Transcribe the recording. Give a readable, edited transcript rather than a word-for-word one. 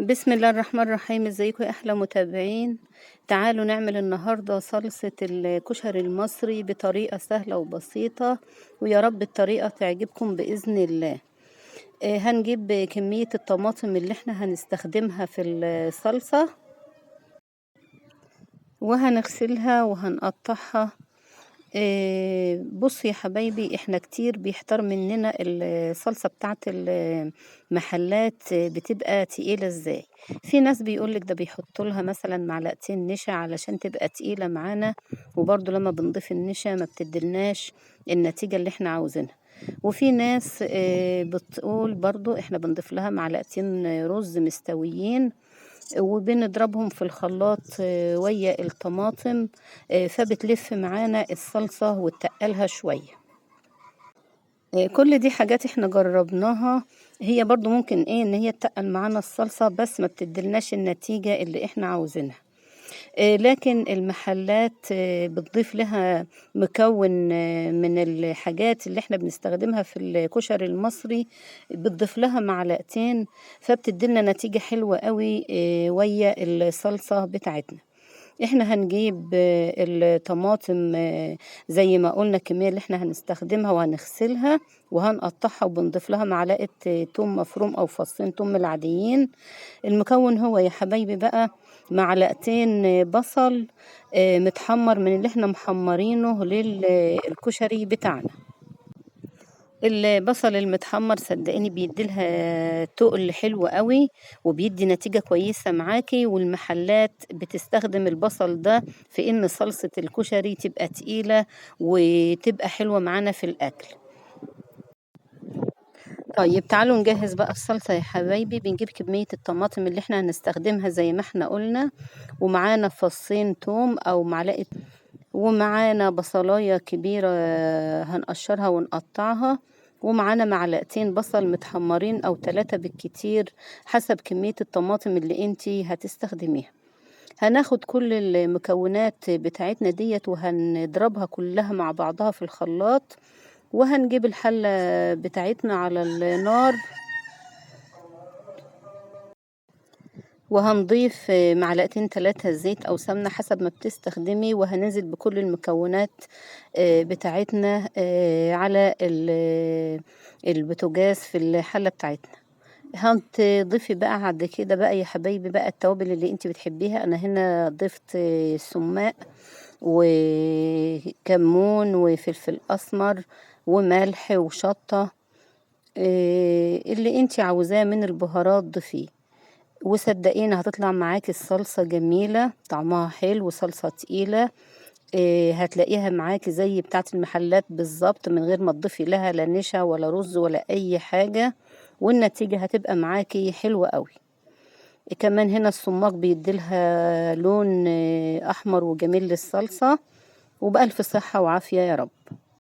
بسم الله الرحمن الرحيم. ازيكم يا احلى متابعين؟ تعالوا نعمل النهارده صلصة الكشري المصري بطريقة سهلة وبسيطة، ويا رب الطريقة تعجبكم بإذن الله. هنجيب كمية الطماطم اللي احنا هنستخدمها في الصلصة، وهنغسلها وهنقطعها. بصوا يا حبايبي، احنا كتير بيحتار مننا الصلصة بتاعت المحلات بتبقى تقيلة ازاي. في ناس بيقولك ده بيحطوا لها مثلا معلقتين نشا علشان تبقى تقيلة معانا، وبرضو لما بنضيف النشا ما بتدلناش النتيجة اللي احنا عاوزينها. وفي ناس بتقول برضو احنا بنضيف لها معلقتين رز مستويين وبنضربهم في الخلاط ويا الطماطم، فبتلف معانا الصلصة وتقلها شوية. كل دي حاجات احنا جربناها، هي برضو ممكن ان هي تقل معانا الصلصة بس ما بتدلناش النتيجة اللي احنا عاوزينها. لكن المحلات بتضيف لها مكون من الحاجات اللي احنا بنستخدمها في الكشري المصري، بتضيف لها معلقتين فبتديلنا نتيجة حلوة قوي ويا الصلصة بتاعتنا. احنا هنجيب الطماطم زي ما قلنا الكمية اللي احنا هنستخدمها، وهنغسلها وهنقطعها، وبنضيف لها معلقة توم مفروم او فصين توم العاديين. المكون هو يا حبايبي بقى معلقتين بصل متحمر من اللي احنا محمرينه للكشري بتاعنا. البصل المتحمر صدقيني بيديلها تقل حلو قوي، وبيدي نتيجة كويسة معاكي، والمحلات بتستخدم البصل ده في ان صلصة الكشري تبقى تقيلة وتبقى حلوة معانا في الاكل. طيب تعالوا نجهز بقى الصلصة يا حبايبي. بنجيب كمية الطماطم اللي احنا هنستخدمها زي ما احنا قلنا، ومعانا فصين توم او معلقة، ومعانا بصلاية كبيرة هنقشرها ونقطعها، ومعانا معلقتين بصل متحمرين او 3 بالكتير حسب كمية الطماطم اللي انتي هتستخدميها. هناخد كل المكونات بتاعتنا ديت وهنضربها كلها مع بعضها في الخلاط، وهنجيب الحلة بتاعتنا على النار، وهنضيف معلقتين 3 زيت او سمنة حسب ما بتستخدمي، وهننزل بكل المكونات بتاعتنا على البوتاجاز في الحلة بتاعتنا. هتضيفي بقى بعد كده بقى يا حبايبي بقى التوابل اللي انت بتحبيها. انا هنا ضفت سماق وكمون وفلفل اسمر وملح وشطة، اللي انت عاوزاه من البهارات ضيفيه. وصدقيني هتطلع معاكي الصلصة جميلة، طعمها حلو وصلصة تقيلة. هتلاقيها معاكي زي بتاعة المحلات بالظبط، من غير ما تضيفي لها لا نشا ولا رز ولا اي حاجة، والنتيجة هتبقى معاكي حلوة قوي. كمان هنا الصماق بيديلها لون احمر وجميل للصلصة. وبألف صحة وعافية يا رب.